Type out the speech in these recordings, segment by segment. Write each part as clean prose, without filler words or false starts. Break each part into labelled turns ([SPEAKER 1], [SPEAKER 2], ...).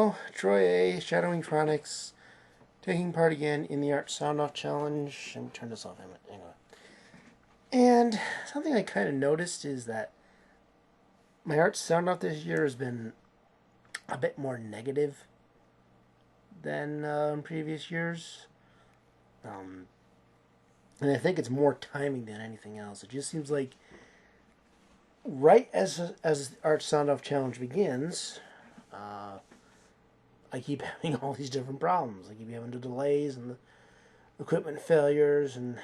[SPEAKER 1] Hello, Troy A, Shadowing Chronics, taking part again in the Art Soundoff challenge. Let me turn this off. Hang on. And something I kind of noticed is that my Art Soundoff this year has been a bit more negative than previous years. And I think it's more timing than anything else. It just seems like right as the Art Soundoff challenge begins, I keep having all these different problems. I keep having the delays and the equipment failures and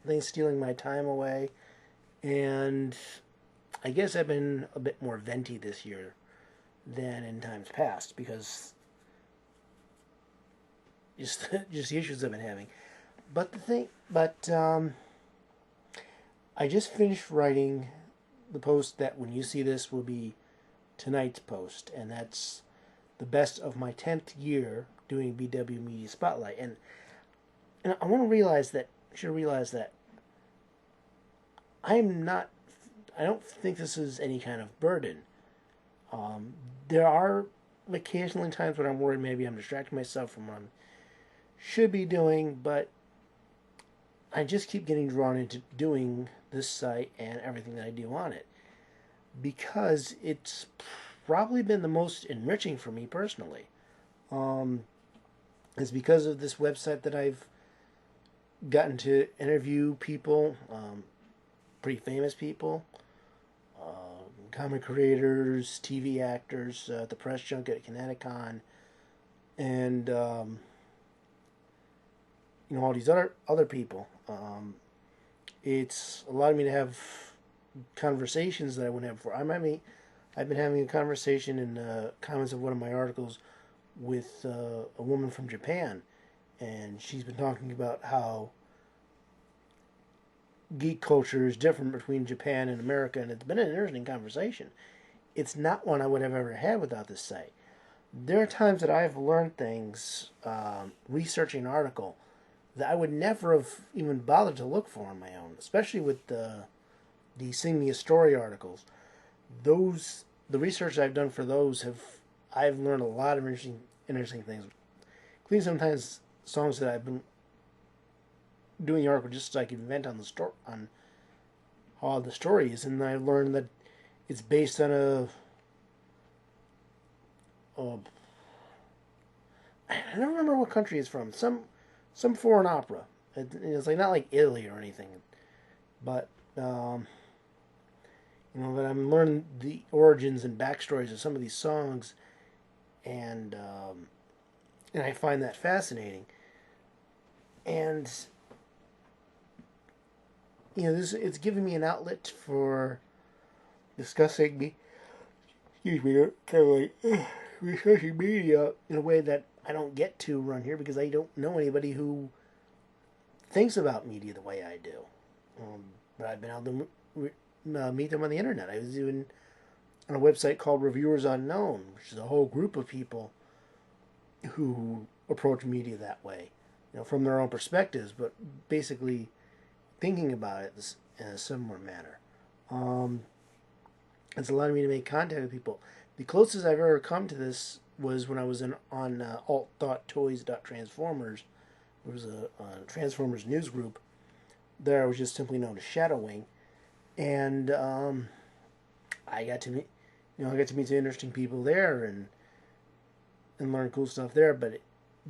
[SPEAKER 1] things stealing my time away. And I guess I've been a bit more venty this year than in times past because just the issues I've been having. But I just finished writing the post that when you see this will be tonight's post, and that's the best of my 10th year doing BW Media Spotlight. And I want to realize that, I don't think this is any kind of burden. There are occasionally times when I'm worried maybe I'm distracting myself from what I should be doing, but I just keep getting drawn into doing this site and everything that I do on it because it's probably been the most enriching for me personally. It's because of this website that I've gotten to interview people, pretty famous people, comic creators, TV actors, at the press junket at Kineticon, and all these other people. It's allowed me to have conversations that I wouldn't have before. I've been having a conversation in the comments of one of my articles with a woman from Japan, and she's been talking about how geek culture is different between Japan and America, and it's been an interesting conversation. It's not one I would have ever had without this site. There are times that I've learned things researching an article that I would never have even bothered to look for on my own, especially with the Sing Me a Story articles. The research I've done for those I've learned a lot of interesting things, including sometimes songs that I've been doing the article just so I could invent on on how the story is, and I learned that it's based on I don't remember what country it's from. Some foreign opera. It's like not like Italy or anything, but that I'm learning the origins and backstories of some of these songs, and I find that fascinating. And it's given me an outlet for discussing discussing media in a way that I don't get to around here because I don't know anybody who thinks about media the way I do. But I've been able to meet them on the internet. I was even on a website called Reviewers Unknown, which is a whole group of people who approach media that way, from their own perspectives, but basically thinking about it in a similar manner. It's allowed me to make contact with people. The closest I've ever come to this was when I was on alt.toys.transformers. It was a Transformers news group. There I was just simply known as Shadowwing, and I got to meet some interesting people there and learn cool stuff there. But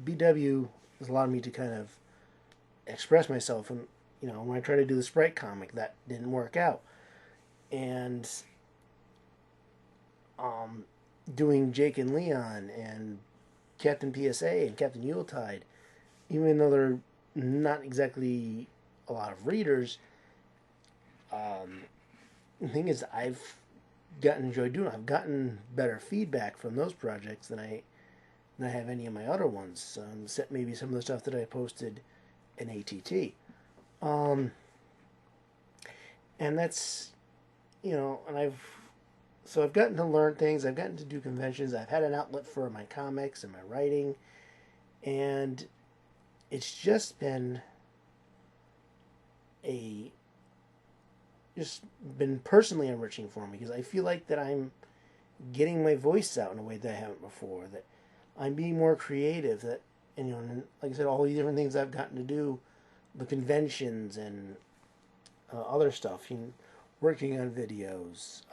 [SPEAKER 1] BW has allowed me to kind of express myself, and when I tried to do the Sprite comic, that didn't work out, and doing Jake and Leon and Captain PSA and Captain Yuletide, even though they're not exactly a lot of readers, the thing is I've enjoyed doing it. I've gotten better feedback from those projects than I have any of my other ones, except maybe some of the stuff that I posted in ATT. And that's, and I've gotten to learn things. I've gotten to do conventions. I've had an outlet for my comics and my writing. And it's just been personally enriching for me because I feel like that I'm getting my voice out in a way that I haven't before. That I'm being more creative. That, and like I said, all the different things I've gotten to do, the conventions and other stuff. Working on videos,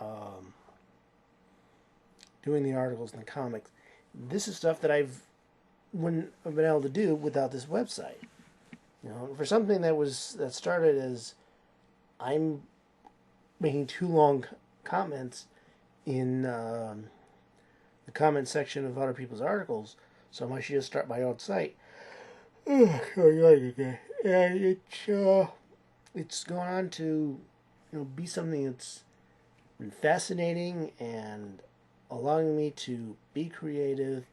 [SPEAKER 1] doing the articles and the comics. This is stuff that wouldn't have been able to do without this website. For something that started as I'm making too long comments in the comment section of other people's articles, so I should just start my own site. And it's gone on to be something that's been fascinating and allowing me to be creative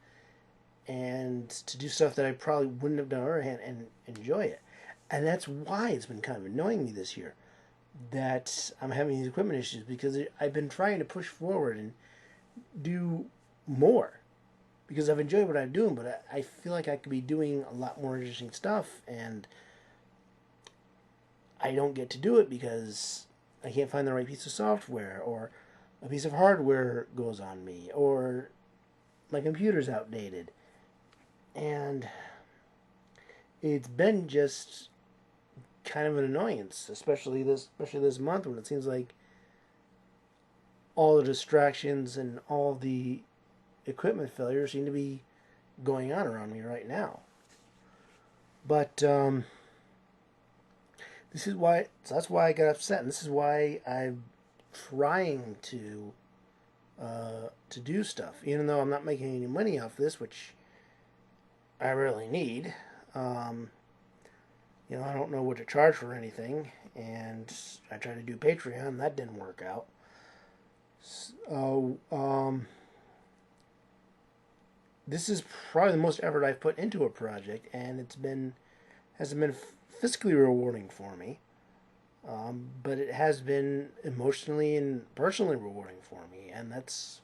[SPEAKER 1] and to do stuff that I probably wouldn't have done otherwise and enjoy it. And that's why it's been kind of annoying me this year that I'm having these equipment issues, because I've been trying to push forward and do more because I've enjoyed what I'm doing, but I feel like I could be doing a lot more interesting stuff, and I don't get to do it because I can't find the right piece of software, or a piece of hardware goes on me, or my computer's outdated. And it's been just kind of an annoyance, especially this month, when it seems like all the distractions and all the equipment failures seem to be going on around me right now. But that's why I got upset, and this is why I'm trying to do stuff, even though I'm not making any money off this, which I really need. I don't know what to charge for anything, and I tried to do Patreon, and that didn't work out. So, this is probably the most effort I've put into a project, and hasn't been fiscally rewarding for me, but it has been emotionally and personally rewarding for me, and that's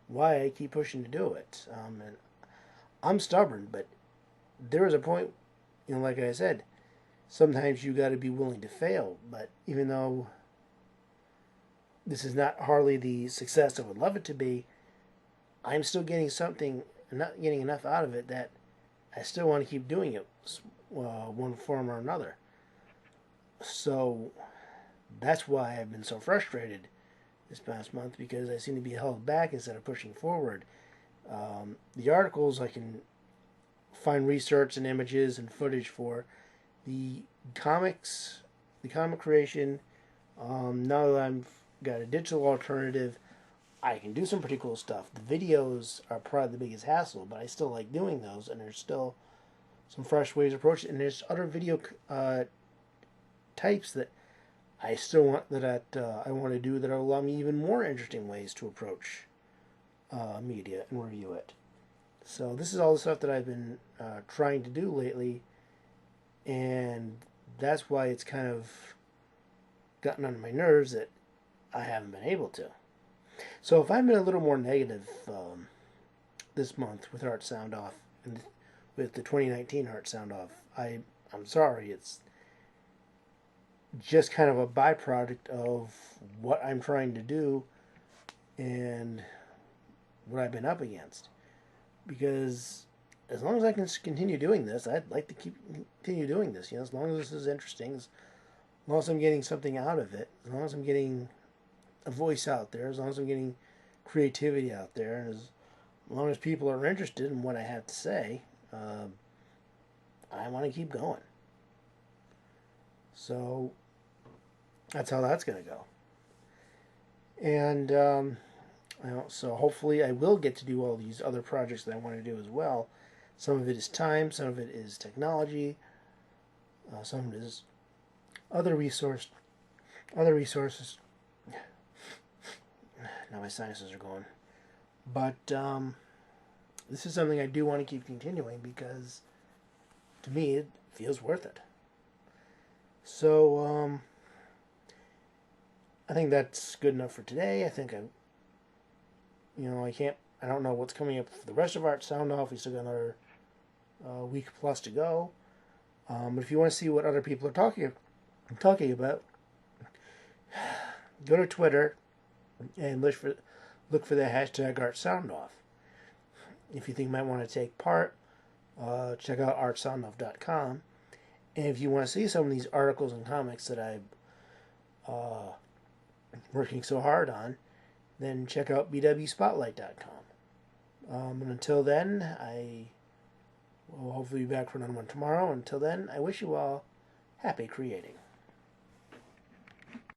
[SPEAKER 1] why I keep pushing to do it. And I'm stubborn, but there is a point, like I said, sometimes you got to be willing to fail. But even though this is not hardly the success I would love it to be, I'm still getting something, not getting enough out of it that I still want to keep doing it, one form or another. So that's why I've been so frustrated this past month, because I seem to be held back instead of pushing forward. The articles I can find research and images and footage for. The comics, the comic creation, now that I've got a digital alternative, I can do some pretty cool stuff. The videos are probably the biggest hassle, but I still like doing those, and there's still some fresh ways to approach it. And there's other video types that I still want I want to do that will allow me even more interesting ways to approach media and review it. So this is all the stuff that I've been trying to do lately, and that's why it's kind of gotten under my nerves that I haven't been able to. So if I've been a little more negative this month with Art Soundoff and with the 2019 Art Soundoff, I'm sorry. It's just kind of a byproduct of what I'm trying to do and what I've been up against. Because as long as I can continue doing this, I'd like to continue doing this. As long as this is interesting, as long as I'm getting something out of it, as long as I'm getting a voice out there, as long as I'm getting creativity out there, and as long as people are interested in what I have to say, I want to keep going. So that's how that's going to go. And so hopefully I will get to do all these other projects that I want to do as well. Some of it is time, some of it is technology, some of it is other resources. Now my sinuses are going. But this is something I do want to keep continuing, because to me it feels worth it. So I think that's good enough for today. I think I don't know what's coming up for the rest of Art Soundoff. We still got another week plus to go. But if you want to see what other people are talking about, go to Twitter and look for the hashtag Art Soundoff. If you think you might want to take part, check out artsoundoff.com. And if you want to see some of these articles and comics that I'm working so hard on, then check out bwspotlight.com. And until then, I will hopefully be back for another one tomorrow. Until then, I wish you all happy creating.